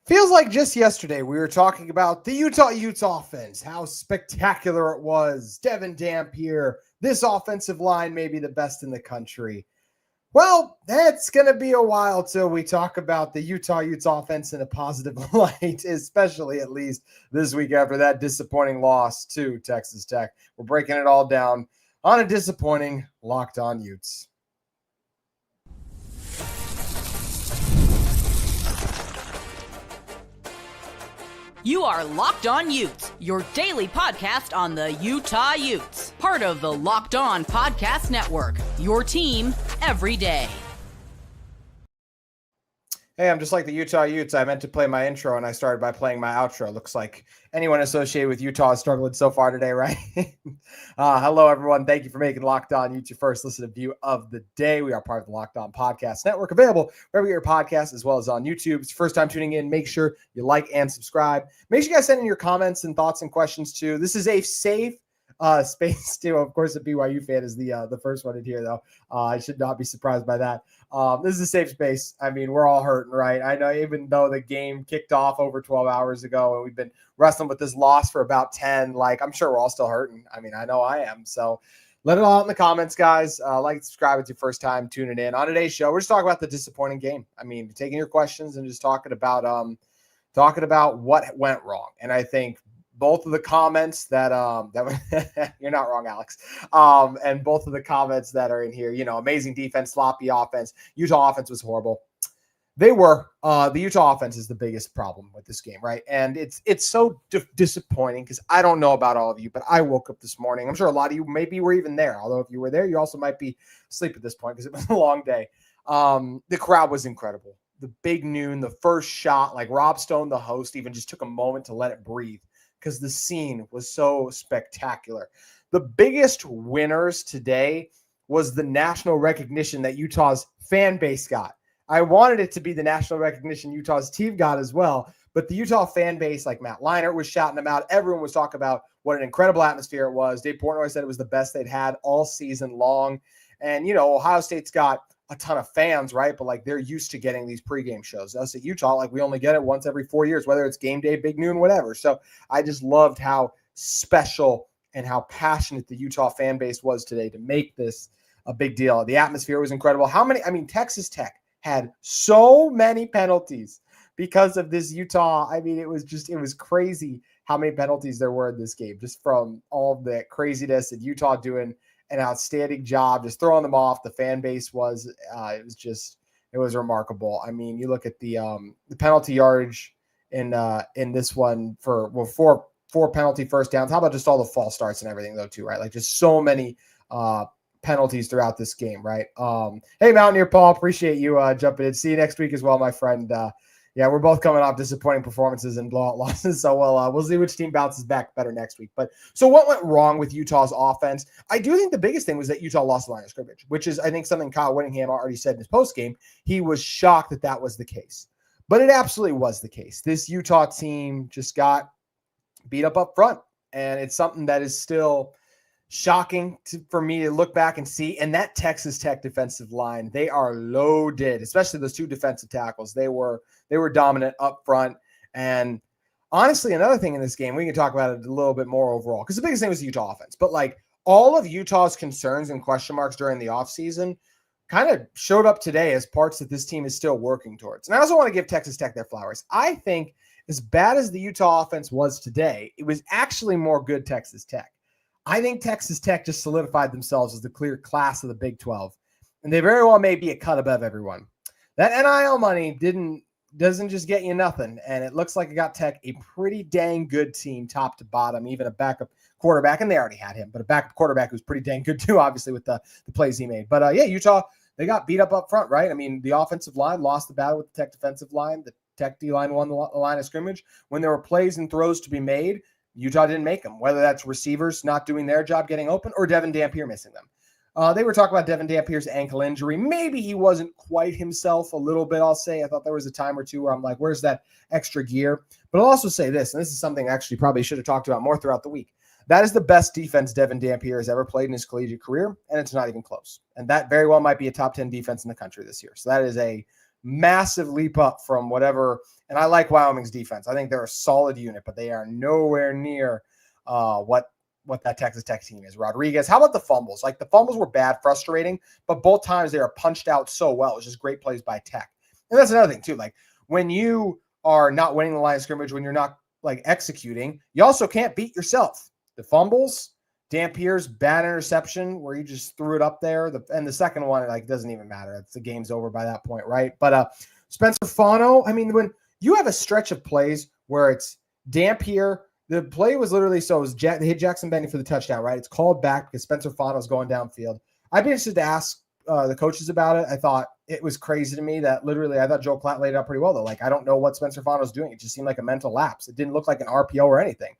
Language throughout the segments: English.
Feels like just yesterday we were talking about the Utah Utes offense, how spectacular it was. Devon, Dampier, this offensive line may be the best in the country. Well, that's going to be a while till we talk about the Utah Utes offense in a positive light, especially at least this week after that disappointing loss to Texas Tech. We're breaking it all down on a disappointing Locked On Utes. You are Locked On Utes, your daily podcast on the Utah Utes. Part of the Locked On Podcast Network, your team every day. Hey, I'm just like the Utah Utes. I meant to play my intro, and I started by playing my outro. Looks like anyone associated with Utah is struggling so far today, right? Hello, everyone. Thank you for making Locked On Utes your first listen to view of the day. We are part of the Locked On Podcast Network, available wherever you get your podcasts, as well as on YouTube. It's your first time tuning in. Make sure you like and subscribe. Make sure you guys send in your comments and thoughts and questions, too. This is a safe space too. Of course, a BYU fan is the first one in here, though. I should not be surprised by that. This is a safe space. I mean, we're all hurting, right? I know, even though the game kicked off over 12 hours ago and we've been wrestling with this loss for about 10, like, I'm sure we're all still hurting. I mean, I know I am. So let it all out in the comments, guys. Like and subscribe. It's your first time tuning in. On today's show, we're just talking about the disappointing game. I mean, taking your questions and just talking about what went wrong. And I think both of the comments that you're not wrong, Alex. And both of the comments that are in here, amazing defense, sloppy offense. Utah offense was horrible. They were. The Utah offense is the biggest problem with this game, right? And it's so disappointing because I don't know about all of you, but I woke up this morning. I'm sure a lot of you maybe were even there. Although if you were there, you also might be asleep at this point because it was a long day. The crowd was incredible. The big noon, the first shot, like Rob Stone, the host, even just took a moment to let it breathe, because the scene was so spectacular. The biggest winners today was the national recognition that Utah's fan base got. I wanted it to be the national recognition Utah's team got as well, but the Utah fan base, like Matt Leinart was shouting them out. Everyone was talking about what an incredible atmosphere it was. Dave Portnoy said it was the best they'd had all season long. And, Ohio State's got a ton of fans, right? But like, they're used to getting these pregame shows. Us at Utah, like, we only get it once every 4 years, whether it's game day, big noon, whatever. So I just loved how special and how passionate the Utah fan base was today to make this a big deal. The atmosphere was incredible. Texas Tech had so many penalties because of this Utah. I mean, it was crazy how many penalties there were in this game, just from all of the craziness and Utah doing an outstanding job, just throwing them off. The fan base was, it was remarkable. I mean, you look at the penalty yardage in this one for four penalty first downs. How about just all the false starts and everything though too, right? Like, just so many penalties throughout this game, right? Hey, Mountaineer Paul, appreciate you jumping in. See you next week as well, my friend. Yeah, we're both coming off disappointing performances and blowout losses, so we'll see which team bounces back better next week. But so what went wrong with Utah's offense? I do think the biggest thing was that Utah lost the line of scrimmage, which is, I think, something Kyle Whittingham already said in his postgame. He was shocked that that was the case, but it absolutely was the case. This Utah team just got beat up front, and it's something that is still shocking for me to look back and see. And that Texas Tech defensive line, they are loaded, especially those two defensive tackles. They were dominant up front. And honestly, another thing in this game, we can talk about it a little bit more overall, because the biggest thing was the Utah offense. But like, all of Utah's concerns and question marks during the offseason kind of showed up today as parts that this team is still working towards. And I also want to give Texas Tech their flowers. I think as bad as the Utah offense was today, it was actually more good Texas Tech. I think Texas Tech just solidified themselves as the clear class of the Big 12, and they very well may be a cut above everyone. That NIL money doesn't just get you nothing, and it looks like it got Tech a pretty dang good team top to bottom, even a backup quarterback, and they already had him, but a backup quarterback who's pretty dang good too, obviously, with the plays he made. But yeah, Utah, they got beat up front, right? I mean, the offensive line lost the battle with the Tech defensive line. The Tech D-line won the line of scrimmage. When there were plays and throws to be made, Utah didn't make them, whether that's receivers not doing their job getting open or Devon Dampier missing them. They were talking about Devon Dampier's ankle injury. Maybe he wasn't quite himself a little bit, I'll say. I thought there was a time or two where I'm like, where's that extra gear? But I'll also say this, and this is something I actually probably should have talked about more throughout the week. That is the best defense Devon Dampier has ever played in his collegiate career, and it's not even close. And that very well might be a top 10 defense in the country this year. So that is a massive leap up from whatever. And I like Wyoming's defense. I think they're a solid unit, but they are nowhere near what that Texas Tech team is. Rodriguez, how about the fumbles? Like the fumbles were bad, frustrating, but both times they are punched out so well. It was just great plays by Tech. And that's another thing too. Like when you are not winning the line of scrimmage, when you're not like executing, you also can't beat yourself. The fumbles, Dampier's bad interception where you just threw it up there. And the second one, like, doesn't even matter. The game's over by that point, right? But Spencer Fano, I mean, when you have a stretch of plays where it's Dampier, the play was literally they hit Jackson Benny for the touchdown, right? It's called back because Spencer Fano's going downfield. I'd be interested to ask the coaches about it. I thought it was crazy to me that literally I thought Joel Klatt laid it out pretty well, though. Like, I don't know what Spencer Fano's doing. It just seemed like a mental lapse. It didn't look like an RPO or anything.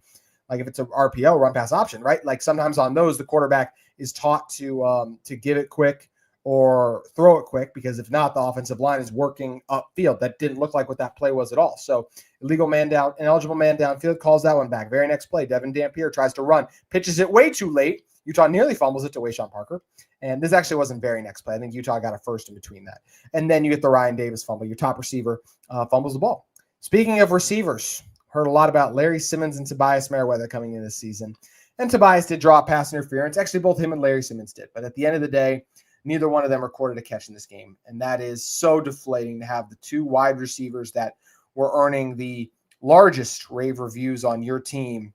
Like if it's an RPO, run pass option, right? Like sometimes on those, the quarterback is taught to give it quick or throw it quick, because if not, the offensive line is working upfield. That didn't look like what that play was at all. So ineligible man downfield, calls that one back. Very next play, Devon Dampier tries to run, pitches it way too late. Utah nearly fumbles it to Wayshawn Parker. And this actually wasn't very next play. I think Utah got a first in between that. And then you get the Ryan Davis fumble. Your top receiver fumbles the ball. Speaking of receivers, heard a lot about Larry Simmons and Tobias Merriweather coming in this season. And Tobias did draw pass interference. Actually, both him and Larry Simmons did. But at the end of the day, neither one of them recorded a catch in this game. And that is so deflating to have the two wide receivers that were earning the largest rave reviews on your team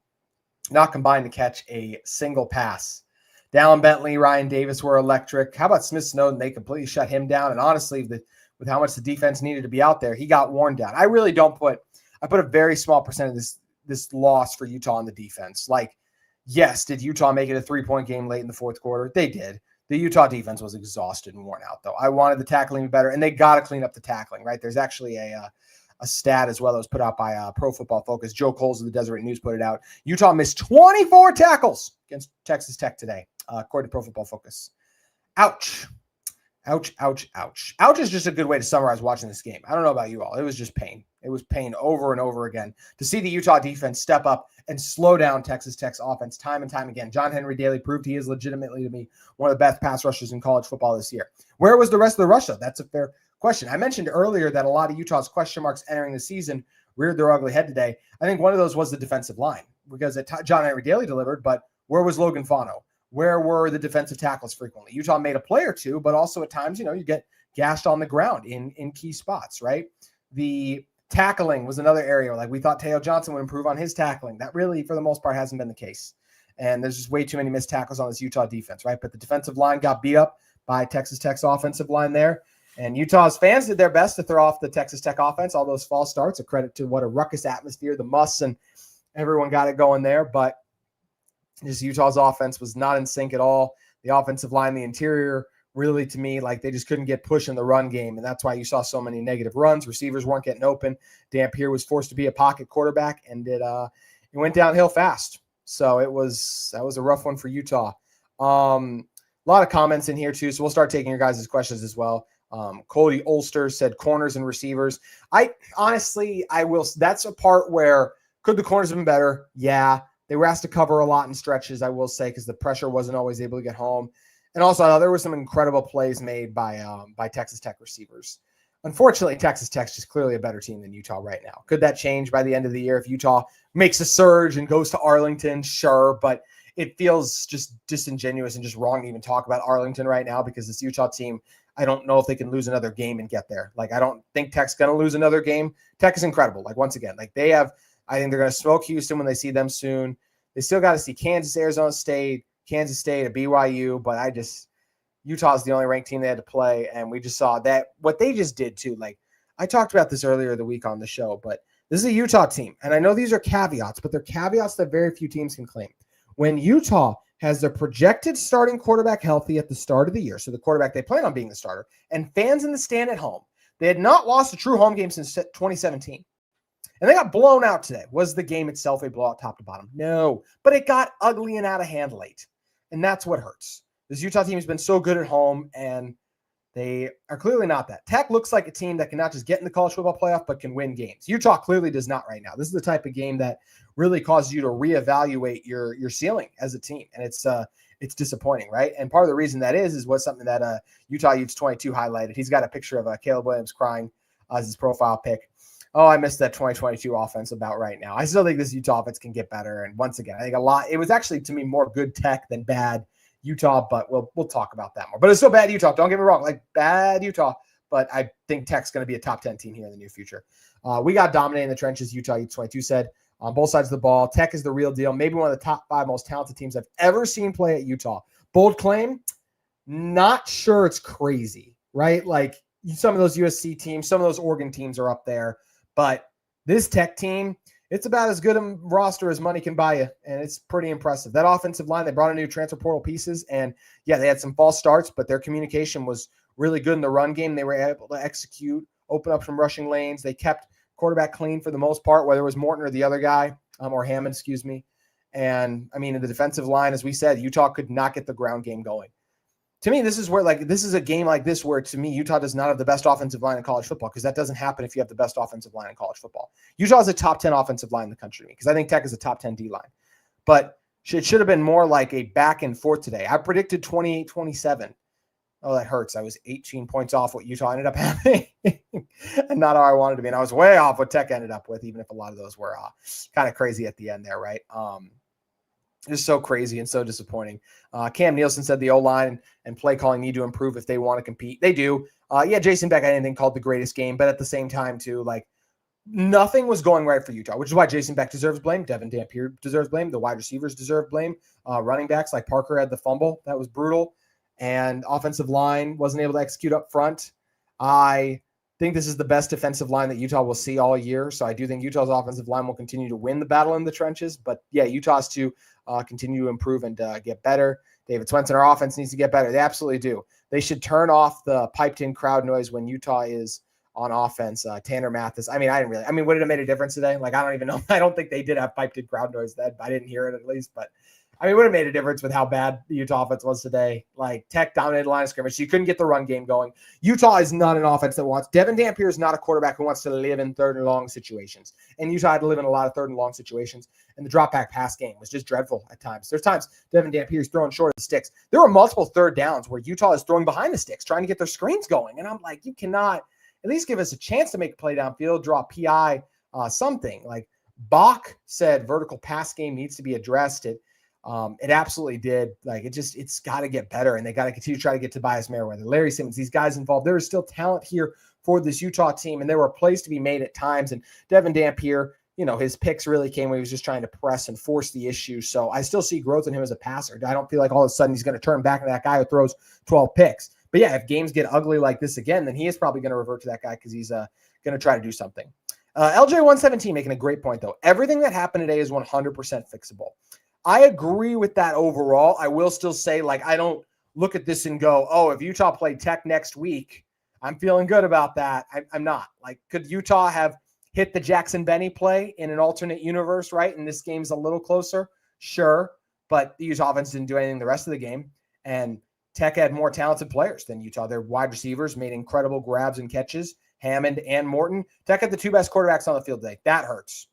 not combined to catch a single pass. Dallin Bentley, Ryan Davis were electric. How about Smith Snowden? They completely shut him down. And honestly, with how much the defense needed to be out there, he got worn down. I really don't put a very small percent of this loss for Utah on the defense. Like, yes, did Utah make it a 3-point game late in the fourth quarter? They did. The Utah defense was exhausted and worn out, though. I wanted the tackling better, and they got to clean up the tackling, right? There's actually a stat as well that was put out by Pro Football Focus. Joe Coles of the Deseret News put it out. Utah missed 24 tackles against Texas Tech today, according to Pro Football Focus. Ouch. Ouch, ouch, ouch. Ouch is just a good way to summarize watching this game. I don't know about you all. It was just pain. It was pain over and over again to see the Utah defense step up and slow down Texas Tech's offense time and time again. John Henry Daly proved he is legitimately, to me, one of the best pass rushers in college football this year. Where was the rest of the rush, though? That's a fair question. I mentioned earlier that a lot of Utah's question marks entering the season reared their ugly head today. I think one of those was the defensive line, because John Henry Daly delivered, but where was Logan Fano? Where were the defensive tackles frequently? Utah made a play or two, but also at times, you get gashed on the ground in key spots, right? The tackling was another area. Like, we thought Teo Johnson would improve on his tackling. That really, for the most part, hasn't been the case. And there's just way too many missed tackles on this Utah defense, right? But the defensive line got beat up by Texas Tech's offensive line there. And Utah's fans did their best to throw off the Texas Tech offense, all those false starts. A credit to what a ruckus atmosphere, the Musts, and everyone got it going there. But just Utah's offense was not in sync at all. The offensive line, the interior, really, to me, like, they just couldn't get push in the run game. And that's why you saw so many negative runs. Receivers weren't getting open. Dampier was forced to be a pocket quarterback, and it went downhill fast. So that was a rough one for Utah. A lot of comments in here too. So we'll start taking your guys' questions as well. Cody Ulster said corners and receivers. That's a part where could the corners have been better? Yeah. They were asked to cover a lot in stretches, I will say, because the pressure wasn't always able to get home. And also, there were some incredible plays made by Texas Tech receivers. Unfortunately, Texas Tech's just clearly a better team than Utah right now. Could that change by the end of the year if Utah makes a surge and goes to Arlington? Sure, but it feels just disingenuous and just wrong to even talk about Arlington right now, because this Utah team, I don't know if they can lose another game and get there. Like, I don't think Tech's going to lose another game. Tech is incredible. Like, once again, like, I think they're going to smoke Houston when they see them soon. They still got to see Kansas, Arizona State, Kansas State, a BYU, but Utah's the only ranked team they had to play, and we just saw that what they just did too. Like, I talked about this earlier the week on the show, but this is a Utah team, and I know these are caveats, but they're caveats that very few teams can claim. When Utah has their projected starting quarterback healthy at the start of the year, so the quarterback they plan on being the starter, and fans in the stand at home, they had not lost a true home game since 2017. And they got blown out today. Was the game itself a blowout top to bottom? No, but it got ugly and out of hand late. And that's what hurts. This Utah team has been so good at home, and they are clearly not that. Tech looks like a team that can not just get in the college football playoff, but can win games. Utah clearly does not right now. This is the type of game that really causes you to reevaluate your ceiling as a team. And it's it's disappointing, right? And part of the reason that is what something that Utah Utes 22 highlighted. He's got a picture of Caleb Williams crying as his profile pic. Oh, I missed that 2022 offense about right now. I still think this Utah offense can get better. And once again, I think it was actually to me more good Tech than bad Utah, but we'll talk about that more. But it's still bad Utah. Don't get me wrong, like bad Utah. But I think Tech's going to be a top 10 team here in the near future. We got dominating the trenches, Utah Utes 22 said, on both sides of the ball. Tech is the real deal. Maybe one of the top 5 most talented teams I've ever seen play at Utah. Bold claim, not sure it's crazy, right? Like some of those USC teams, some of those Oregon teams are up there. But this Tech team, it's about as good a roster as money can buy you, and it's pretty impressive. That offensive line, they brought in new transfer portal pieces, and yeah, they had some false starts, but their communication was really good in the run game. They were able to execute, open up some rushing lanes. They kept quarterback clean for the most part, whether it was Morton or the other guy, or Hammond, excuse me. And, I mean, in the defensive line, as we said, Utah could not get the ground game going. To me, this is where, like, this is a game like this where, to me, Utah does not have the best offensive line in college football, because that doesn't happen if you have the best offensive line in college football. Utah is a top 10 offensive line in the country, because I think Tech is a top 10 D line. But it should have been more like a back and forth today. I predicted 28-27. Oh, that hurts. I was 18 points off what Utah ended up having and not how I wanted to be. And I was way off what Tech ended up with, even if a lot of those were kind of crazy at the end there, right? Just so crazy and so disappointing. Cam Nielsen said the O-line and play calling need to improve if they want to compete. They do. Yeah, Jason Beck had anything called the greatest game, but at the same time, too, like, nothing was going right for Utah, which is why Jason Beck deserves blame. Devon Dampier deserves blame. The wide receivers deserve blame. Running backs like Parker had the fumble. That was brutal. And offensive line wasn't able to execute up front. I think this is the best defensive line that Utah will see all year. So I do think Utah's offensive line will continue to win the battle in the trenches. But yeah, Utah's to continue to improve and get better. David Swenson, our offense needs to get better. They absolutely do. They should turn off the piped-in crowd noise when Utah is on offense. Tanner Mathis. I mean, would it have made a difference today? Like, I don't even know. I don't think they did have piped-in crowd noise then. I didn't hear it at least, but I mean, it would have made a difference with how bad the Utah offense was today. Like, Tech dominated the line of scrimmage. So you couldn't get the run game going. Utah is not an offense that wants. Devon Dampier is not a quarterback who wants to live in third and long situations. And Utah had to live in a lot of third and long situations. And the drop back pass game was just dreadful at times. There's times Devon Dampier is throwing short of the sticks. There were multiple third downs where Utah is throwing behind the sticks, trying to get their screens going. And I'm like, you cannot at least give us a chance to make a play downfield, draw PI, something. Like, Bach said vertical pass game needs to be addressed. It absolutely did. Like, it's got to get better, and they got to continue to try to get Tobias Merriweather, Larry Simmons, these guys involved. There is still talent here for this Utah team, and there were plays to be made at times. And Devon Dampier, you know, his picks really came when he was just trying to press and force the issue. So I still see growth in him as a passer. I don't feel like all of a sudden he's going to turn back into that guy who throws 12 picks. But yeah, if games get ugly like this again, then he is probably going to revert to that guy because he's going to try to do something. LJ117 making a great point, though. Everything that happened today is 100% fixable. I agree with that overall. I will still say, like, I don't look at this and go, oh, if Utah played Tech next week, I'm feeling good about that. I'm not. Like, could Utah have hit the Jackson Benny play in an alternate universe, right? And this game's a little closer? Sure. But the Utah offense didn't do anything the rest of the game. And Tech had more talented players than Utah. Their wide receivers made incredible grabs and catches, Hammond and Morton. Tech had the two best quarterbacks on the field today. That hurts.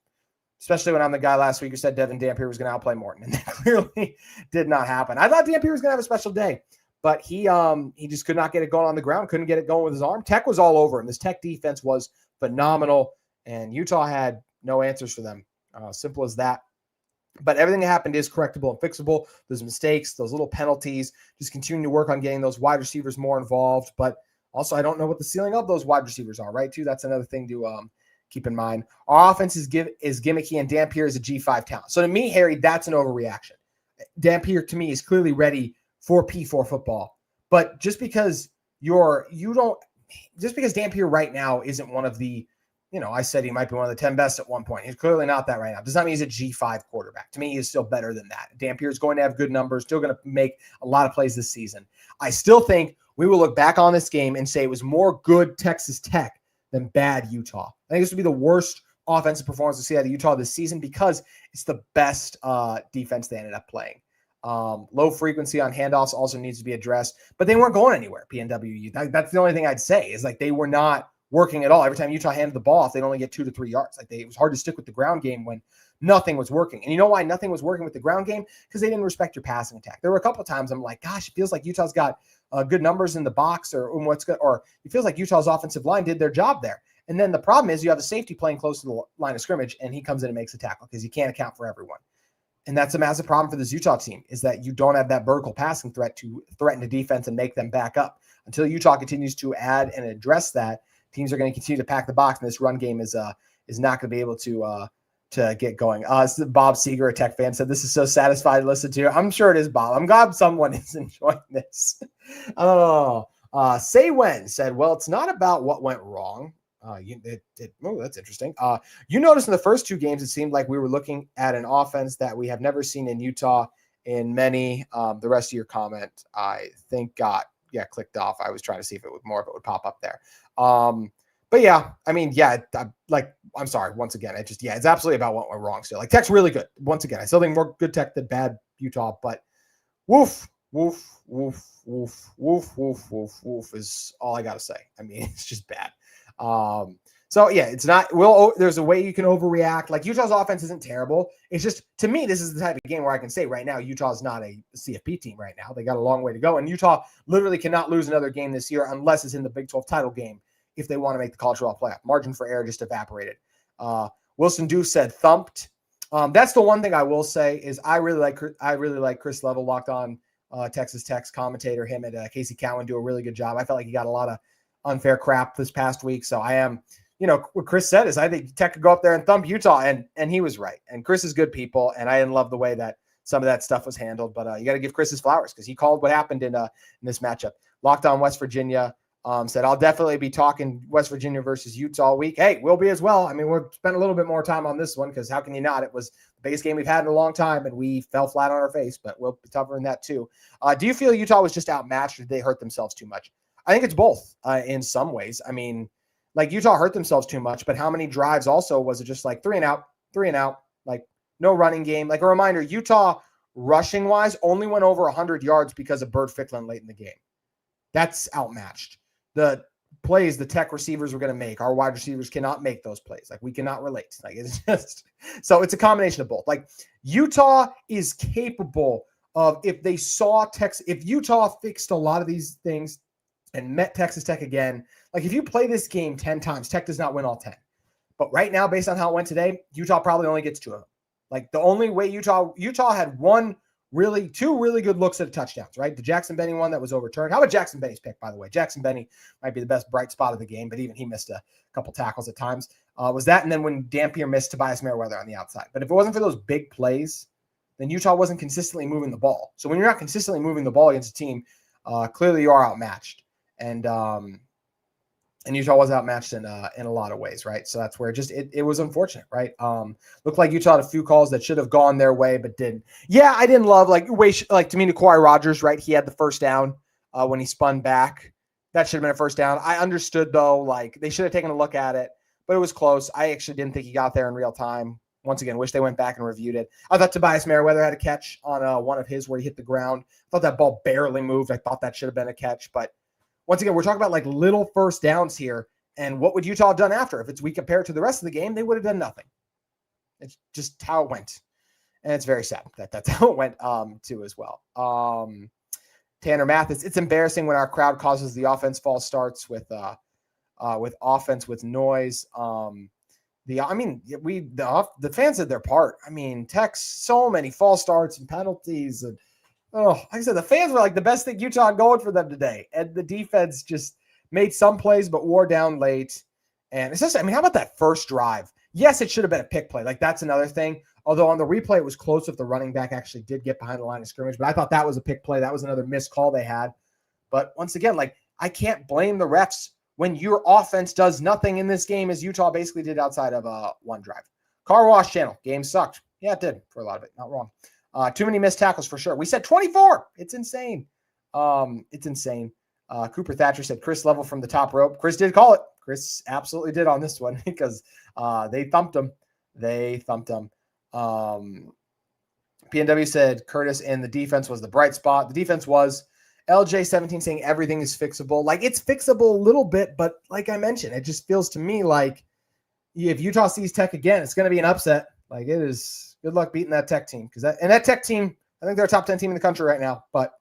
Especially when I'm the guy last week who said Devon Dampier was going to outplay Morton. And that clearly did not happen. I thought Dampier was going to have a special day. But he just could not get it going on the ground, couldn't get it going with his arm. Tech was all over him. This Tech defense was phenomenal, and Utah had no answers for them. Simple as that. But everything that happened is correctable and fixable. Those mistakes, those little penalties, just continuing to work on getting those wide receivers more involved. But also, I don't know what the ceiling of those wide receivers are, right, too? That's another thing to keep in mind. Our offense is gimmicky, and Dampier is a G5 talent. So to me, Harry, that's an overreaction. Dampier, to me, is clearly ready for P4 football. But just because Dampier right now isn't one of the, I said he might be one of the 10 best at one point. He's clearly not that right now. Does not mean he's a G5 quarterback. To me, he's still better than that. Dampier is going to have good numbers, still going to make a lot of plays this season. I still think we will look back on this game and say it was more good Texas Tech than bad Utah. I think this would be the worst offensive performance to see out of Utah this season because it's the best defense they ended up playing. Low frequency on handoffs also needs to be addressed, but they weren't going anywhere. PNW. That's the only thing I'd say is like they were not working at all. Every time Utah handed the ball off, they'd only get 2 to 3 yards. Like it was hard to stick with the ground game when nothing was working. And you know why nothing was working with the ground game? Because they didn't respect your passing attack. There were a couple of times I'm like, gosh, it feels like Utah's got good numbers in the box, or what's good, or it feels like Utah's offensive line did their job there. And then the problem is you have a safety playing close to the line of scrimmage, and he comes in and makes a tackle because you can't account for everyone. And that's a massive problem for this Utah team, is that you don't have that vertical passing threat to threaten the defense and make them back up. Until Utah continues to add and address that, teams are going to continue to pack the box, and this run game is not going to be able to get going. Bob Seeger, a Tech fan, said, "This is so satisfying to listen to." I'm sure it is, Bob. I'm glad someone is enjoying this. Say When said, "Well, it's not about what went wrong." That's interesting. You noticed in the first 2 games, it seemed like we were looking at an offense that we have never seen in Utah in many. The rest of your comment, I think, got clicked off. I was trying to see if it would would pop up there. But yeah, I mean, I'm sorry. Once again, it's absolutely about what went wrong still. Like, Tech's really good. Once again, I still think more good Tech than bad Utah, but woof is all I got to say. I mean, it's just bad. So yeah, it's not, there's a way you can overreact. Like, Utah's offense isn't terrible. It's just, to me, this is the type of game where I can say right now, Utah's not a CFP team right now. They got a long way to go. And Utah literally cannot lose another game this year unless it's in the Big 12 title game if they want to make the college football playoff. Margin for error just evaporated. Wilson Deuce said thumped. That's the one thing I will say is I really like Chris Level, Locked On Texas Tech's commentator. Him and Casey Cowan do a really good job. I felt like he got a lot of unfair crap this past week. So I am, what Chris said is I think Tech could go up there and thump Utah, and he was right. And Chris is good people, and I didn't love the way that some of that stuff was handled, but you got to give Chris his flowers because he called what happened in this matchup. Locked On West Virginia said, "I'll definitely be talking West Virginia versus Utes all week." Hey, we'll be as well. I mean, we'll spend a little bit more time on this one because how can you not? It was the biggest game we've had in a long time, and we fell flat on our face, but we'll be covering that too. Do you feel Utah was just outmatched, or did they hurt themselves too much? I think it's both in some ways. I mean, like, Utah hurt themselves too much, but how many drives also was it just like 3 and out, like no running game? Like, a reminder, Utah rushing wise only went over 100 yards because of Bird Ficklin late in the game. That's outmatched. The plays the Tech receivers were going to make, our wide receivers cannot make those plays. Like, we cannot relate. Like, it's just, so it's a combination of both. Like, Utah is capable of, if Utah fixed a lot of these things and met Texas Tech again, like, if you play this game 10 times, Tech does not win all 10. But right now, based on how it went today, Utah probably only gets 2 of them. Like, the only way Utah had two really good looks at touchdowns, right? The Jackson Benny one that was overturned. How about Jackson Benny's pick, by the way? Jackson Benny might be the best bright spot of the game, but even he missed a couple tackles at times. Was that, and then when Dampier missed Tobias Merriweather on the outside. But if it wasn't for those big plays, then Utah wasn't consistently moving the ball. So when you're not consistently moving the ball against a team, clearly you are outmatched. And Utah was outmatched in a lot of ways, right? So that's where it was unfortunate, right? Looked like Utah had a few calls that should have gone their way, but didn't. Yeah, I didn't love, to me, Kawhi Rogers, right? He had the first down when he spun back. That should have been a first down. I understood, though, they should have taken a look at it, but it was close. I actually didn't think he got there in real time. Once again, wish they went back and reviewed it. I thought Tobias Merriweather had a catch on one of his where he hit the ground. I thought that ball barely moved. I thought that should have been a catch, but once again, we're talking about little first downs here. And what would Utah have done after? If we compare it to the rest of the game, they would have done nothing. It's just how it went. And it's very sad that that's how it went too as well. Tanner Mathis, it's embarrassing when our crowd causes the offense false starts with offense with noise. The fans did their part. I mean, Tech's so many false starts and penalties and like I said, the fans were the best thing Utah had going for them today. And the defense just made some plays, but wore down late. And it's just, how about that first drive? Yes, it should have been a pick play. That's another thing. Although on the replay, it was close if the running back actually did get behind the line of scrimmage. But I thought that was a pick play. That was another missed call they had. But once again, I can't blame the refs when your offense does nothing in this game as Utah basically did outside of one drive. Car Wash Channel, game sucked. Yeah, it did for a lot of it. Not wrong. Too many missed tackles for sure. We said 24. It's insane. It's insane. Cooper Thatcher said Chris Level from the top rope. Chris did call it. Chris absolutely did on this one because they thumped him. PNW said Curtis and the defense was the bright spot. The defense was, LJ17 saying everything is fixable. Like, it's fixable a little bit, but like I mentioned, it just feels to me like if Utah sees Tech again, it's going to be an upset. Like, it is good luck beating that Tech team. That Tech team, I think they're a top 10 team in the country right now, but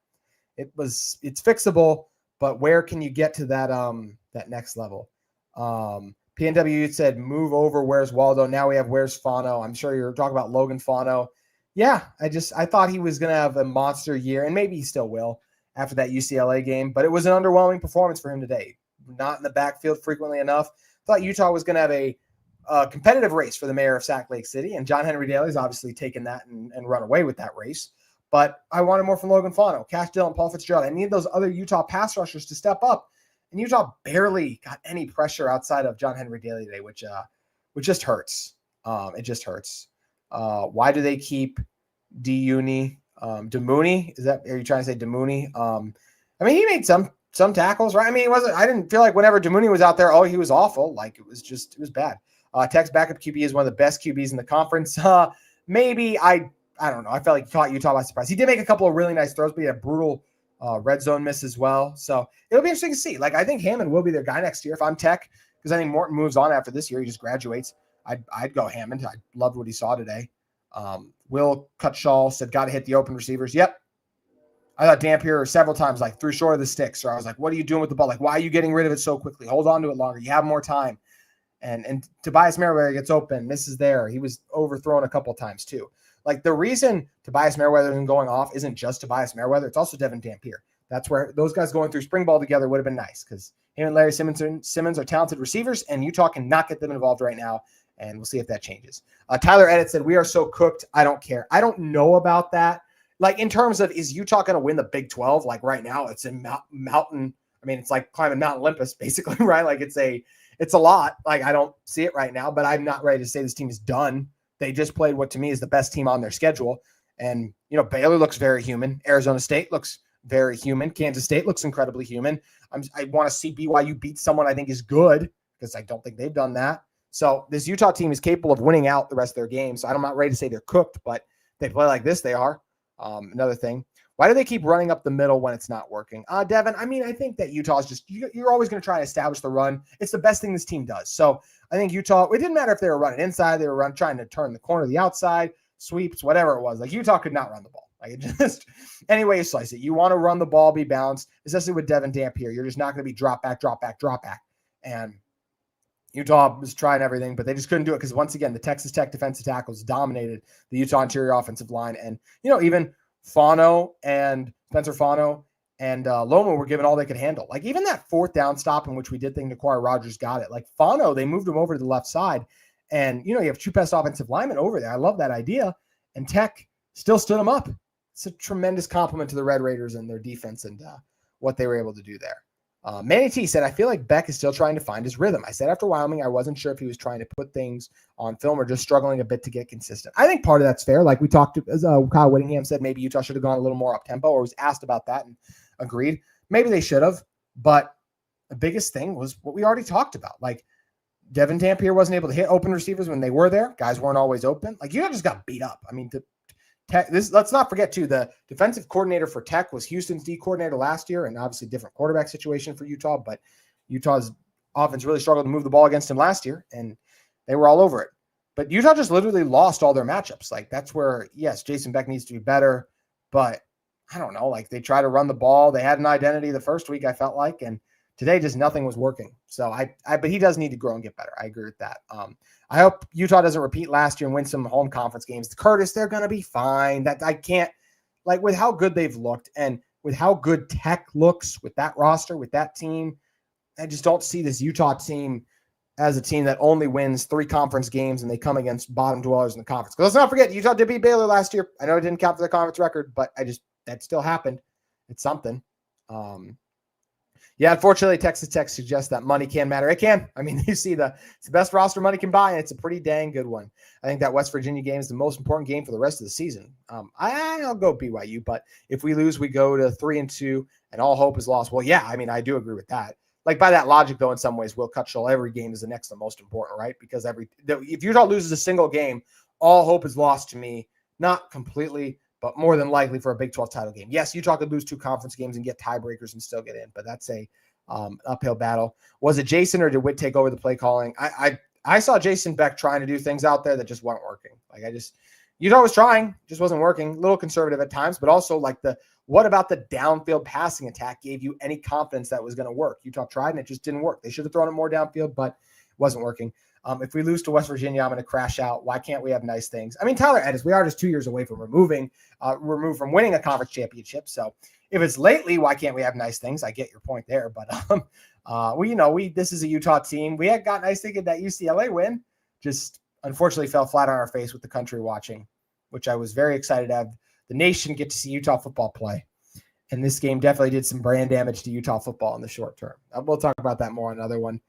it's fixable. But where can you get to that next level? PNW said, move over. Where's Waldo? Now we have where's Fano. I'm sure you're talking about Logan Fano. Yeah, I thought he was going to have a monster year, and maybe he still will after that UCLA game, but it was an underwhelming performance for him today. Not in the backfield frequently enough. Thought Utah was going to have a competitive race for the mayor of Sac Lake City, and John Henry Daly's obviously taken that and run away with that race. But I wanted more from Logan Fano, Cash Dillon, Paul Fitzgerald. I need those other Utah pass rushers to step up. And Utah barely got any pressure outside of John Henry Daly today, which just hurts. It just hurts. Why do they keep Demooney? Are you trying to say Demooney? I mean, he made some tackles, right? I mean, I didn't feel like whenever Demooney was out there, he was awful. Like, it was bad. Tech's backup QB is one of the best QBs in the conference. Maybe I don't know. I felt like he caught Utah by surprise. He did make a couple of really nice throws, but he had a brutal red zone miss as well. So it'll be interesting to see. Like, I think Hammond will be their guy next year if I'm Tech, because I think Morton moves on after this year. He just graduates. I'd go Hammond. I loved what he saw today. Will Cutshaw said, got to hit the open receivers. Yep. I thought Dampier several times, like, threw short of the sticks. Or I was like, what are you doing with the ball? Like, why are you getting rid of it so quickly? Hold on to it longer. You have more time. And Tobias Merriweather gets open, misses there. He was overthrown a couple of times too. Like, the reason Tobias Merriweather isn't going off isn't just Tobias Merriweather. It's also Devon Dampier. That's where those guys going through spring ball together would have been nice, because him and Larry Simmons are talented receivers, and Utah cannot get them involved right now. And we'll see if that changes. Tyler Edit said, we are so cooked. I don't care. I don't know about that. Like, in terms of, is Utah going to win the Big 12? Like, right now it's in mountain. I mean, it's like climbing Mount Olympus basically, right? Like, it's a lot. Like, I don't see it right now, but I'm not ready to say this team is done. They just played what to me is the best team on their schedule. And, Baylor looks very human. Arizona State looks very human. Kansas State looks incredibly human. I want to see BYU beat someone I think is good, because I don't think they've done that. So this Utah team is capable of winning out the rest of their games. So I'm not ready to say they're cooked, but they play like this, they are. Another thing, why do they keep running up the middle when it's not working? Devin, I mean, I think that Utah is just, you're always going to try to establish the run. It's the best thing this team does. So I think Utah, it didn't matter if they were running inside, they were trying to turn the corner, the outside, sweeps, whatever it was. Like, Utah could not run the ball. Like, it just, any way you slice it, you want to run the ball, be balanced, especially with Devon Dampier. You're just not going to be drop back. And Utah was trying everything, but they just couldn't do it because, once again, the Texas Tech defensive tackles dominated the Utah interior offensive line. And, even Fano and Spencer Fano and Loma were given all they could handle. Like, even that fourth down stop in which we did think Naquari Rogers got it. Like, Fano, they moved him over to the left side. And, you have two best offensive linemen over there. I love that idea. And Tech still stood him up. It's a tremendous compliment to the Red Raiders and their defense and what they were able to do there. Manny T said, I feel like Beck is still trying to find his rhythm. I said after Wyoming, I wasn't sure if he was trying to put things on film or just struggling a bit to get consistent. I think part of that's fair. Like we talked to, as Kyle Whittingham said, maybe Utah should have gone a little more up tempo, or was asked about that and agreed. Maybe they should have, but the biggest thing was what we already talked about. Like Devon Dampier wasn't able to hit open receivers when they were there. Guys weren't always open. Like Utah just got beat up. I mean, let's not forget too, the defensive coordinator for Tech was Houston's D coordinator last year, and obviously different quarterback situation for Utah, but Utah's offense really struggled to move the ball against him last year, and they were all over it. But Utah just literally lost all their matchups. Like that's where, yes, Jason Beck needs to be better, but I don't know, like they try to run the ball. They had an identity the first week, I felt like, and today just nothing was working. So but he does need to grow and get better. I agree with that. I hope Utah doesn't repeat last year and win some home conference games. Curtis, they're going to be fine. That I can't, like with how good they've looked and with how good Tech looks with that roster, with that team, I just don't see this Utah team as a team that only wins 3 conference games and they come against bottom dwellers in the conference. Because let's not forget, Utah did beat Baylor last year. I know it didn't count for the conference record, but that still happened. It's something. Yeah, unfortunately, Texas Tech suggests that money can matter. It can. I mean, you see it's the best roster money can buy, and it's a pretty dang good one. I think that West Virginia game is the most important game for the rest of the season. I'll go BYU, but if we lose, we go to 3-2, and all hope is lost. Well, yeah, I mean, I do agree with that. Like by that logic, though, in some ways, Will Cutshall, every game is the next the most important, right? Because if Utah loses a single game, all hope is lost to me. Not completely, but more than likely for a Big 12 title game. Yes, Utah could lose 2 conference games and get tiebreakers and still get in, but that's a uphill battle. Was it Jason or did Witt take over the play calling? I saw Jason Beck trying to do things out there that just weren't working. Utah was trying, just wasn't working. A little conservative at times, but also what about the downfield passing attack gave you any confidence that was going to work? Utah tried and it just didn't work. They should have thrown it more downfield, but it wasn't working. If we lose to West Virginia, I'm going to crash out. Why can't we have nice things? I mean, Tyler Edis, we are just 2 years away from removed from winning a conference championship. So if it's lately, why can't we have nice things? I get your point there, but this is a Utah team. We had got nice thinking that UCLA win, just unfortunately fell flat on our face with the country watching, which I was very excited to have the nation get to see Utah football play. And this game definitely did some brand damage to Utah football in the short term. We'll talk about that more on another one.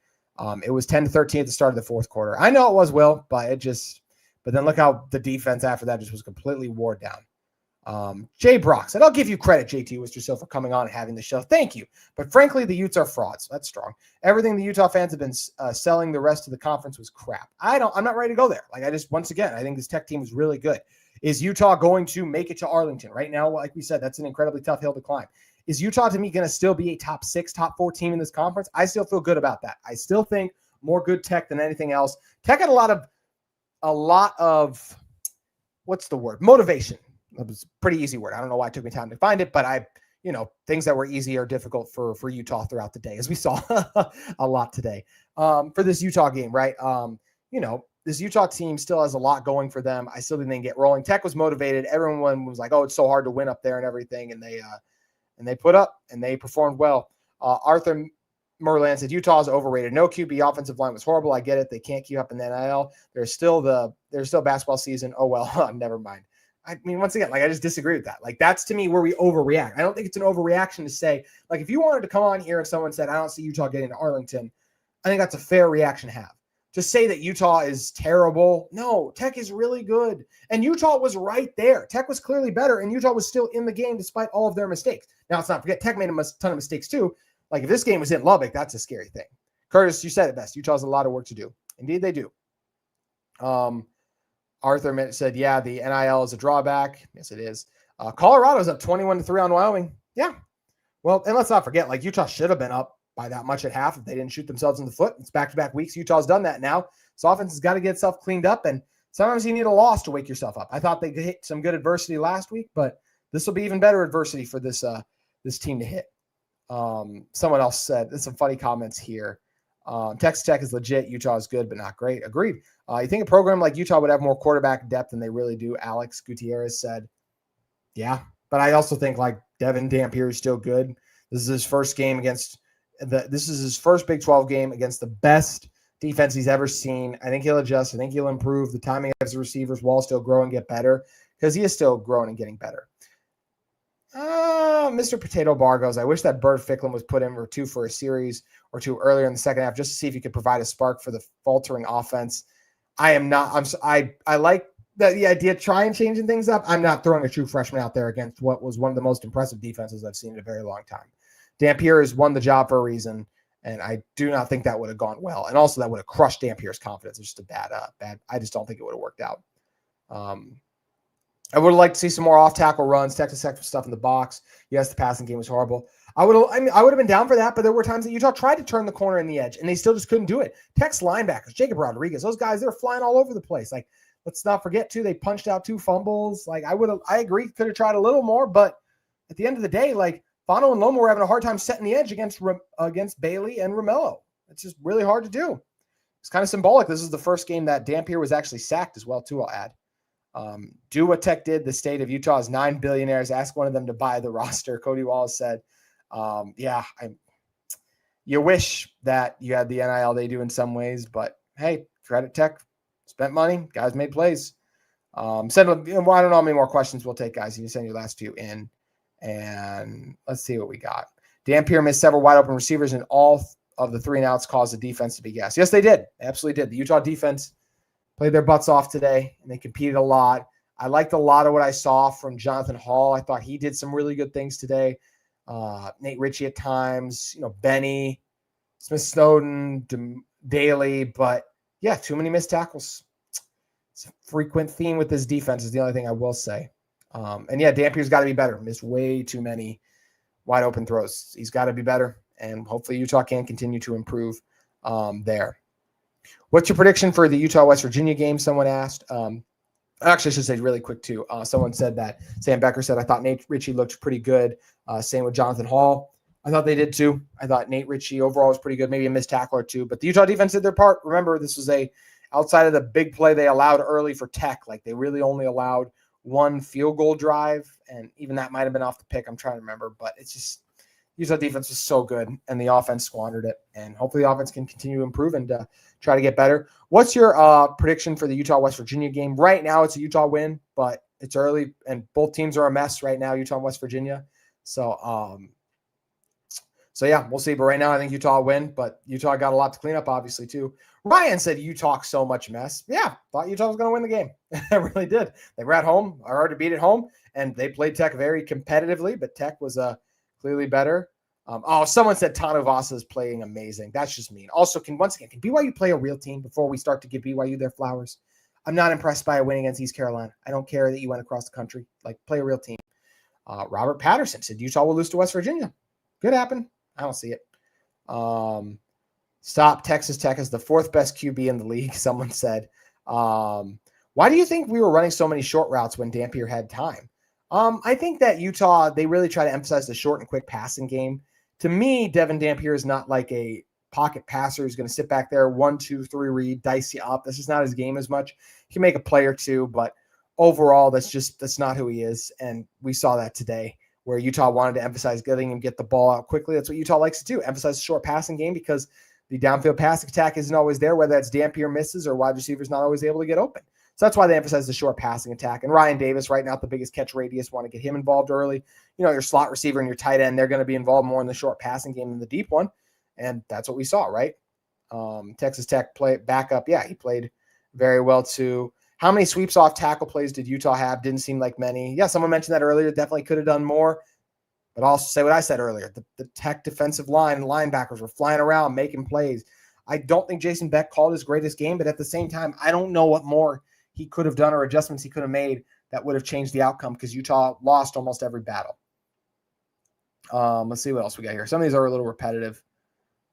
It was 10-13 at the start of the fourth quarter. I know it was, Will, but then look how the defense after that just was completely wore down. Jay Brock said, I'll give you credit, JT Wistersill, for coming on and having the show. Thank you. But frankly, the Utes are frauds. That's strong. Everything the Utah fans have been selling the rest of the conference was crap. I'm not ready to go there. Once again, I think this Tech team is really good. Is Utah going to make it to Arlington? Right now, like we said, that's an incredibly tough hill to climb. Is Utah, to me, going to still be a top 6, top 4 team in this conference? I still feel good about that. I still think more good Tech than anything else. Tech had a lot of what's the word? Motivation. That was a pretty easy word. I don't know why it took me time to find it, but things that were easy are difficult for Utah throughout the day, as we saw a lot today. For this Utah game, right? This Utah team still has a lot going for them. I still think they can get rolling. Tech was motivated. Everyone was like, oh, it's so hard to win up there and everything. And they put up and they performed well. Arthur Merlan said, Utah is overrated. No QB offensive line was horrible. I get it. They can't keep up in the NIL. There's still basketball season. Oh, well, never mind. I mean, once again, I just disagree with that. That's to me where we overreact. I don't think it's an overreaction to say, if you wanted to come on here and someone said, I don't see Utah getting to Arlington, I think that's a fair reaction to have. To say that Utah is terrible, no, Tech is really good. And Utah was right there. Tech was clearly better, and Utah was still in the game despite all of their mistakes. Now, let's not forget, Tech made a ton of mistakes too. If this game was in Lubbock, that's a scary thing. Curtis, you said it best. Utah has a lot of work to do. Indeed, they do. Arthur said, yeah, the NIL is a drawback. Yes, it is. Colorado's up 21-3 on Wyoming. Yeah. Well, and let's not forget, Utah should have been up by that much at half if they didn't shoot themselves in the foot. It's back-to-back weeks. Utah's done that now. So offense has got to get itself cleaned up, and sometimes you need a loss to wake yourself up. I thought they hit some good adversity last week, but this will be even better adversity for this team to hit. Someone else said, there's some funny comments here. Texas Tech is legit. Utah is good, but not great. Agreed. You think a program like Utah would have more quarterback depth than they really do? Alex Gutierrez said, yeah, but I also think Devon Dampier is still good. This is his first game this is his first Big 12 game against the best defense he's ever seen. I think he'll adjust. I think he'll improve the timing of his receivers while still grow and get better, because he is still growing and getting better. Mr. Potato Bar goes, I wish that Burt Ficklin was put in for 2 for a series or 2 earlier in the second half just to see if he could provide a spark for the faltering offense. I like the idea of trying changing things up. I'm not throwing a true freshman out there against what was one of the most impressive defenses I've seen in a very long time. Dampier has won the job for a reason, and I do not think that would have gone well. And also that would have crushed Dampier's confidence. It's just a bad. I just don't think it would have worked out. I would have liked to see some more off-tackle runs, Texas Tech stuff in the box. Yes, the passing game was horrible. I would have been down for that, but there were times that Utah tried to turn the corner in the edge, and they still just couldn't do it. Tech's linebackers, Jacob Rodriguez, those guys, they're flying all over the place. Let's not forget, too, they punched out 2 fumbles. I agree, could have tried a little more, but at the end of the day, Fano and Loma were having a hard time setting the edge against Bailey and Romello. It's just really hard to do. It's kind of symbolic. This is the first game that Dampier was actually sacked as well, too, I'll add. Do what Tech did. The state of Utah is 9 billionaires. Ask one of them to buy the roster. Cody Wallace said, you wish that you had the NIL they do in some ways, but hey, credit Tech. Spent money. Guys made plays. I don't know how many more questions we'll take, guys. You can send your last 2 in. And let's see what we got. Dampier missed several wide open receivers, and all of the 3 and outs caused the defense to be gassed. Yes, they did. Absolutely did. The Utah defense played their butts off today, and they competed a lot. I liked a lot of what I saw from Jonathan Hall. I thought he did some really good things today. Nate Ritchie at times, Benny, Smith Snowden, Daly, but yeah, too many missed tackles. It's a frequent theme with this defense is the only thing I will say. And yeah, Dampier's got to be better. Missed way too many wide open throws. He's got to be better, and hopefully Utah can continue to improve there. What's your prediction for the Utah-West Virginia game? Someone asked. Actually, I should say really quick too. Someone said that Sam Becker said, I thought Nate Ritchie looked pretty good. Same with Jonathan Hall. I thought they did too. I thought Nate Ritchie overall was pretty good, maybe a missed tackle or two. But the Utah defense did their part. Remember, this was outside of the big play they allowed early for Tech. Like they really only allowed one field goal drive, and even that might have been off the pick. I'm trying to remember, but it's just Utah defense was so good, and the offense squandered it. And hopefully the offense can continue to improve and try to get better. What's your prediction for the Utah-West Virginia game? Right now, it's a Utah win, but it's early, and both teams are a mess right now, Utah and West Virginia. So yeah, we'll see. But right now, I think Utah will win, but Utah got a lot to clean up, obviously, too. Ryan said you talk so much mess. Yeah, thought Utah was going to win the game. I really did. They were at home, are hard to beat at home, and they played Tech very competitively, but Tech was clearly better. Someone said Tano Vasa is playing amazing. That's just mean. Also, can BYU play a real team before we start to give BYU their flowers? I'm not impressed by a win against East Carolina. I don't care that you went across the country. Like, play a real team. Robert Patterson said Utah will lose to West Virginia. Could happen. I don't see it. Stop Texas Tech as the fourth best QB in the league, someone said. Why do you think we were running so many short routes when Dampier had time? I think that Utah, they really try to emphasize the short and quick passing game. To me, Devon Dampier is not like a pocket passer who's going to sit back there, 1, 2, 3 read, dice you up. This is not his game as much. He can make a play or two, but overall, that's not who he is. And we saw that today where Utah wanted to emphasize getting him get the ball out quickly. That's what Utah likes to do, emphasize the short passing game because the downfield passing attack isn't always there, whether that's Dampier misses or wide receivers not always able to get open. So that's why they emphasize the short passing attack. And Ryan Davis, right now, the biggest catch radius, want to get him involved early. You know, your slot receiver and your tight end, they're going to be involved more in the short passing game than the deep one. And that's what we saw, right? Texas Tech play backup. Yeah, he played very well too. How many sweeps off tackle plays did Utah have? Didn't seem like many. Yeah, someone mentioned that earlier. Definitely could have done more. But I'll say what I said earlier. The Tech defensive line and linebackers were flying around, making plays. I don't think Jason Beck called his greatest game, but at the same time, I don't know what more he could have done or adjustments he could have made that would have changed the outcome because Utah lost almost every battle. Let's see what else we got here. Some of these are a little repetitive.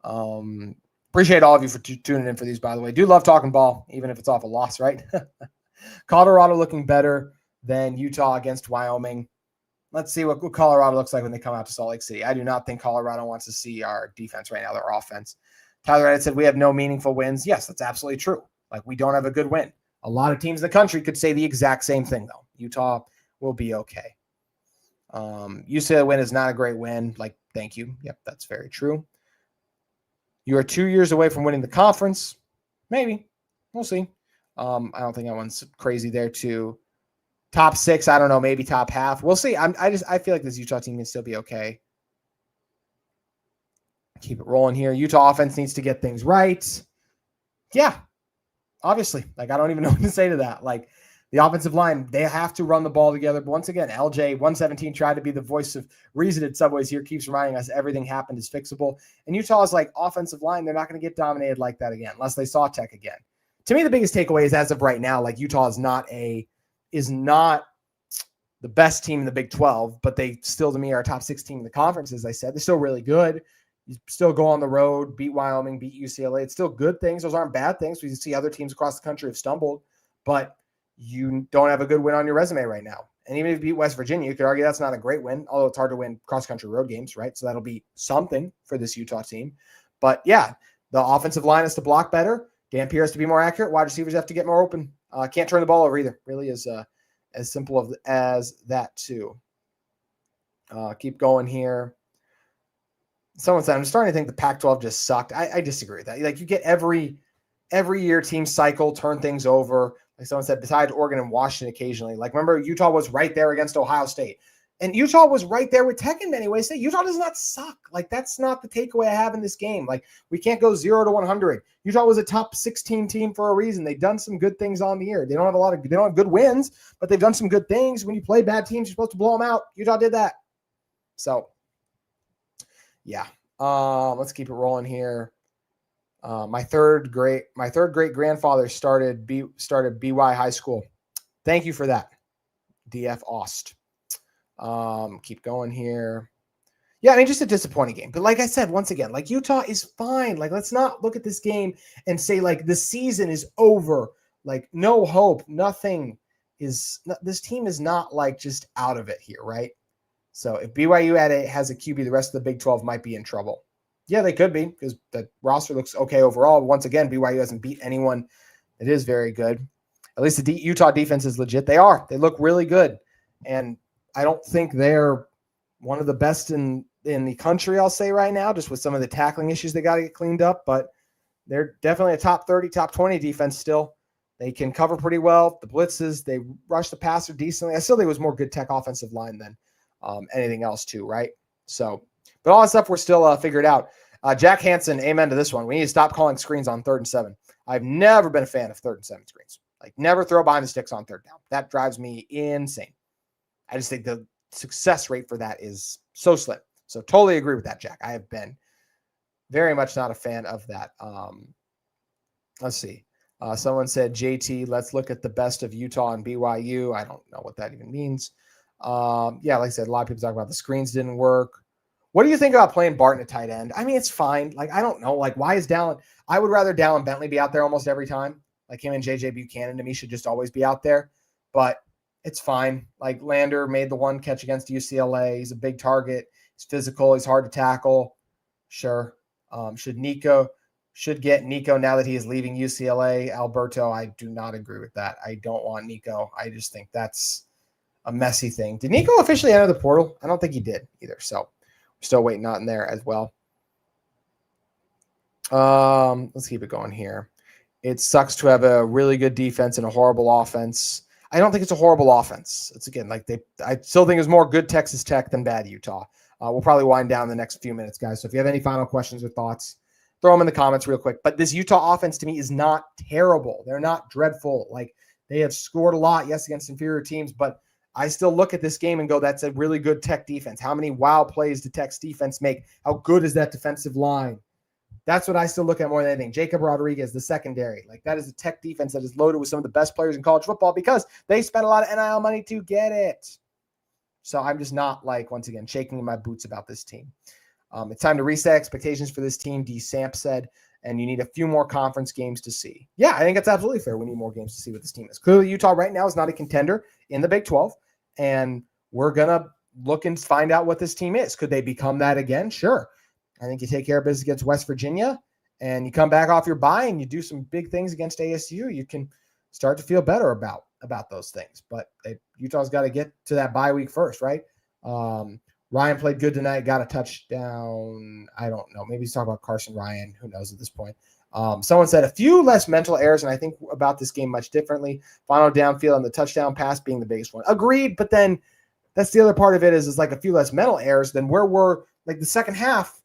Appreciate all of you for tuning in for these, by the way. Do love talking ball, even if it's off a loss, right? Colorado looking better than Utah against Wyoming. Let's see what Colorado looks like when they come out to Salt Lake City. I do not think Colorado wants to see our defense right now, their offense. Tyler Reddit said we have no meaningful wins. Yes, that's absolutely true. Like, we don't have a good win. A lot of teams in the country could say the exact same thing, though. Utah will be okay. UCLA win is not a great win. Like, thank you. Yep, that's very true. You are 2 years away from winning the conference. Maybe. We'll see. I don't think that one's crazy there, too. Top 6, I don't know, maybe top half. We'll see. I feel like this Utah team can still be okay. Keep it rolling here. Utah offense needs to get things right. Yeah. Obviously, like, I don't even know what to say to that. Like, the offensive line, they have to run the ball together. But once again, LJ 117 tried to be the voice of reason in some ways here, keeps reminding us everything happened is fixable. And Utah's like offensive line, they're not going to get dominated like that again, unless they saw Tech again. To me, the biggest takeaway is as of right now, like, Utah is not the best team in the Big 12, but they still, to me, are a top 6 team in the conference. As I said, they're still really good. You still go on the road, beat Wyoming, beat UCLA. It's still good things. Those aren't bad things. We see other teams across the country have stumbled, but you don't have a good win on your resume right now. And even if you beat West Virginia, you could argue that's not a great win, although it's hard to win cross-country road games, right? So that'll be something for this Utah team. But, yeah, the offensive line has to block better. Dampier has to be more accurate. Wide receivers have to get more open. Can't turn the ball over either. Really is as simple as that, too. Keep going here. Someone said, I'm starting to think the Pac-12 just sucked. I disagree with that. Like, you get every year teams cycle, turn things over. Like someone said, besides Oregon and Washington occasionally. Like, remember, Utah was right there against Ohio State. And Utah was right there with Tech in many ways. Utah does not suck. Like, that's not the takeaway I have in this game. Like, we can't go 0 to 100. Utah was a top 16 team for a reason. They've done some good things on the year. They don't have good wins, but they've done some good things. When you play bad teams, you're supposed to blow them out. Utah did that. So, yeah. Let's keep it rolling here. My third great grandfather started BY High School. Thank you for that. DF Ost. Keep going here. Yeah, I mean, just a disappointing game. But like I said, once again, like Utah is fine. Like, let's not look at this game and say like the season is over. Like, no hope, nothing is. This team is not like just out of it here, right? So if BYU has a QB, the rest of the Big 12 might be in trouble. Yeah, they could be because the roster looks okay overall. Once again, BYU hasn't beat anyone. It is very good. At least the Utah defense is legit. They are. They look really good. And I don't think they're one of the best in the country, I'll say right now, just with some of the tackling issues they got to get cleaned up. But they're definitely a top 30, top 20 defense still. They can cover pretty well. The blitzes, they rush the passer decently. I still think it was more good tech offensive line than anything else too, right? So, but all that stuff we're still figured out. Jack Hansen, amen to this one. We need to stop calling screens on 3rd and 7. I've never been a fan of 3rd and 7 screens. Like, never throw behind the sticks on 3rd down. That drives me insane. I just think the success rate for that is so slim. So totally agree with that, Jack. I have been very much not a fan of that. Let's see. Someone said, JT, let's look at the best of Utah and BYU. I don't know what that even means. Yeah, like I said, a lot of people talk about the screens didn't work. What do you think about playing Barton at tight end? I mean, it's fine. Like, I don't know. Like, why is Dallin? I would rather Dallin Bentley be out there almost every time. Like, him and JJ Buchanan to me should just always be out there. But it's fine. Like, Lander made the one catch against UCLA. He's a big target. He's physical. He's hard to tackle. Sure. Should get Nico now that he is leaving UCLA. Alberto, I do not agree with that. I don't want Nico. I just think that's a messy thing. Did Nico officially enter the portal? I don't think he did either. So we're still waiting on there as well. Let's keep it going here. It sucks to have a really good defense and a horrible offense. I don't think it's a horrible offense. It's again, like I still think it's more good Texas Tech than bad Utah. We'll probably wind down in the next few minutes, guys. So if you have any final questions or thoughts, throw them in the comments real quick. But this Utah offense to me is not terrible. They're not dreadful. Like, they have scored a lot, yes, against inferior teams, but I still look at this game and go, that's a really good Tech defense. How many wow plays did Tech's defense make? How good is that defensive line? That's what I still look at more than anything. Jacob Rodriguez, the secondary. Like, that is a Tech defense that is loaded with some of the best players in college football because they spent a lot of NIL money to get it. So I'm just not, like, once again, shaking in my boots about this team. It's time to reset expectations for this team, D. Samp said, and you need a few more conference games to see. Yeah, I think that's absolutely fair. We need more games to see what this team is. Clearly, Utah right now is not a contender in the Big 12, and we're going to look and find out what this team is. Could they become that again? Sure. I think you take care of business against West Virginia, and you come back off your bye, and you do some big things against ASU, you can start to feel better about those things. But Utah's got to get to that bye week first, right? Ryan played good tonight, got a touchdown. I don't know. Maybe he's talking about Carson Ryan. Who knows at this point? Someone said a few less mental errors, and I think about this game much differently. Final downfield and the touchdown pass being the biggest one. Agreed, but then that's the other part of it is like a few less mental errors than where we're like the second half,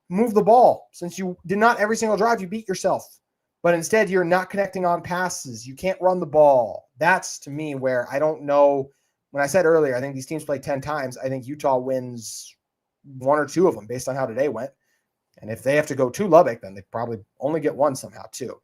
move the ball. Since you did not every single drive, you beat yourself. But instead, you're not connecting on passes. You can't run the ball. That's, to me, where I don't know. When I said earlier, I think these teams play 10 times. I think Utah wins 1 or 2 of them based on how today went. And if they have to go to Lubbock, then they probably only get one somehow too.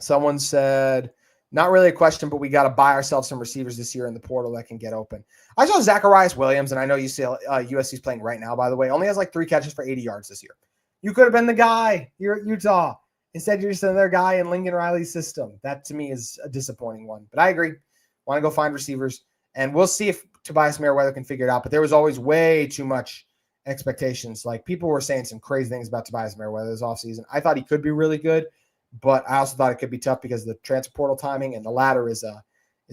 Someone said, not really a question, but we got to buy ourselves some receivers this year in the portal that can get open. I saw Zacharias Williams, and I know USC's playing right now, by the way, only has like 3 catches for 80 yards this year. You could have been the guy. You're at Utah. Instead, you're just another guy in Lincoln Riley's system. That, to me, is a disappointing one. But I agree. Want to go find receivers. And we'll see if Tobias Merriweather can figure it out. But there was always way too much expectations. Like, people were saying some crazy things about Tobias Merriweather this offseason. I thought he could be really good, but I also thought it could be tough because of the transfer portal timing, and the latter is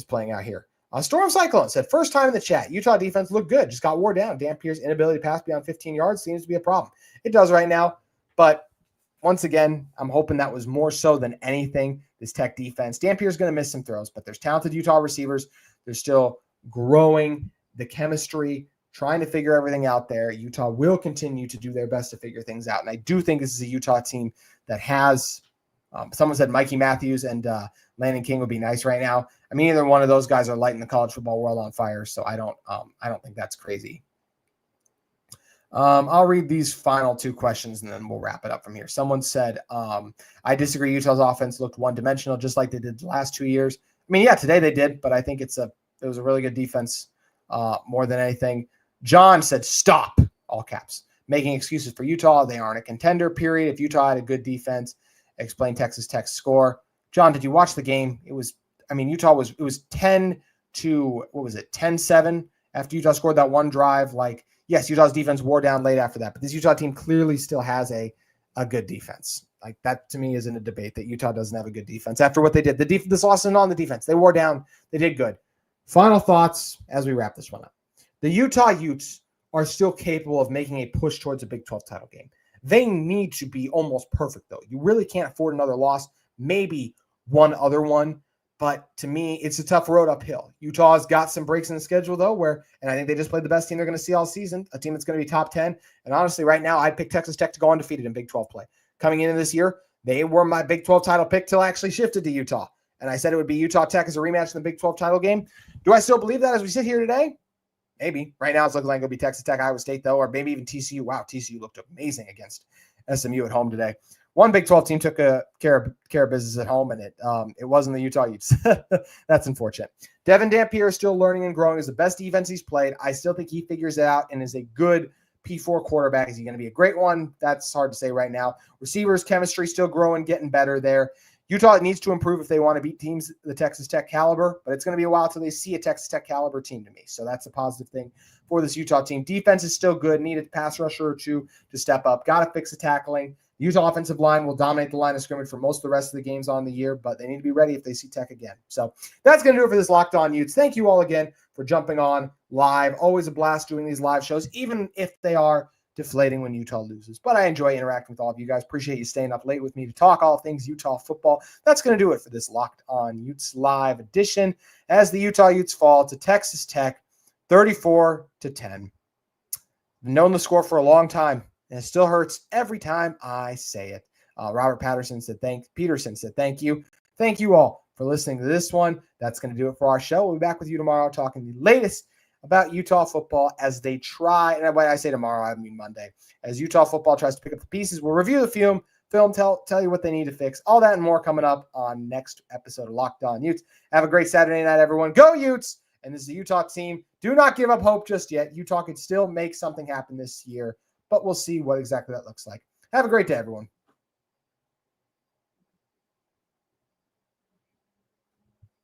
playing out here. Storm Cyclone said, first time in the chat, Utah defense looked good, just got wore down. Dampier's inability to pass beyond 15 yards seems to be a problem. It does right now, but once again, I'm hoping that was more so than anything, this Tech defense. Dampier's going to miss some throws, but there's talented Utah receivers. They're still growing the chemistry, trying to figure everything out there. Utah will continue to do their best to figure things out, and I do think this is a Utah team that has someone said Mikey Matthews and Landon King would be nice right now. I mean, either one of those guys are lighting the college football world on fire, so I don't think that's crazy. I'll read these final 2 questions and then we'll wrap it up from here. Someone said, I disagree. Utah's offense looked one-dimensional just like they did the last 2 years. mean, yeah, today they did, but I think it was a really good defense more than anything. John said, stop, all caps, making excuses for Utah. They aren't a contender, period. If Utah had a good defense, explain Texas Tech's score. John, did you watch the game? Utah was 10-7 after Utah scored that one drive. Like, yes, Utah's defense wore down late after that, but this Utah team clearly still has a good defense. Like, that to me isn't a debate that Utah doesn't have a good defense after what they did. This loss isn't on the defense. They wore down. They did good. Final thoughts as we wrap this one up. The Utah Utes are still capable of making a push towards a Big 12 title game. They need to be almost perfect, though. You really can't afford another loss, maybe one other one. But to me, it's a tough road uphill. Utah's got some breaks in the schedule, though, and I think they just played the best team they're going to see all season, a team that's going to be top 10. And honestly, right now, I'd pick Texas Tech to go undefeated in Big 12 play. Coming into this year, they were my Big 12 title pick till I actually shifted to Utah. And I said it would be Utah Tech as a rematch in the Big 12 title game. Do I still believe that as we sit here today? Maybe. Right now, it's looking like it'll be Texas Tech, Iowa State, though, or maybe even TCU. Wow, TCU looked amazing against SMU at home today. One Big 12 team took care of business at home, and it wasn't the Utah Utes. That's unfortunate. Devon Dampier is still learning and growing. Is the best defense he's played. I still think he figures it out and is a good P4 quarterback. Is he going to be a great one? That's hard to say right now. Receivers, chemistry still growing, getting better there. Utah needs to improve if they want to beat teams the Texas Tech caliber, but it's going to be a while until they see a Texas Tech caliber team to me. So that's a positive thing for this Utah team. Defense is still good. Needed a pass rusher or two to step up. Got to fix the tackling. The Utah offensive line will dominate the line of scrimmage for most of the rest of the games on the year, but they need to be ready if they see Tech again. So that's going to do it for this Locked On Utes. Thank you all again for jumping on live. Always a blast doing these live shows, even if they are deflating when Utah loses. But I enjoy interacting with all of you guys. Appreciate you staying up late with me to talk all things Utah football. That's going to do it for this Locked On Utes live edition as the Utah Utes fall to Texas Tech 34-10. Known the score for a long time, and it still hurts every time I say it. Robert Peterson said thank you. Thank you all for listening to this one. That's going to do it for our show. We'll be back with you tomorrow talking the latest about Utah football as they try, and when I say tomorrow, I mean Monday, as Utah football tries to pick up the pieces. We'll review the film, tell you what they need to fix. All that and more coming up on next episode of Locked On Utes. Have a great Saturday night, everyone. Go Utes! And this is the Utah team. Do not give up hope just yet. Utah could still make something happen this year, but we'll see what exactly that looks like. Have a great day, everyone.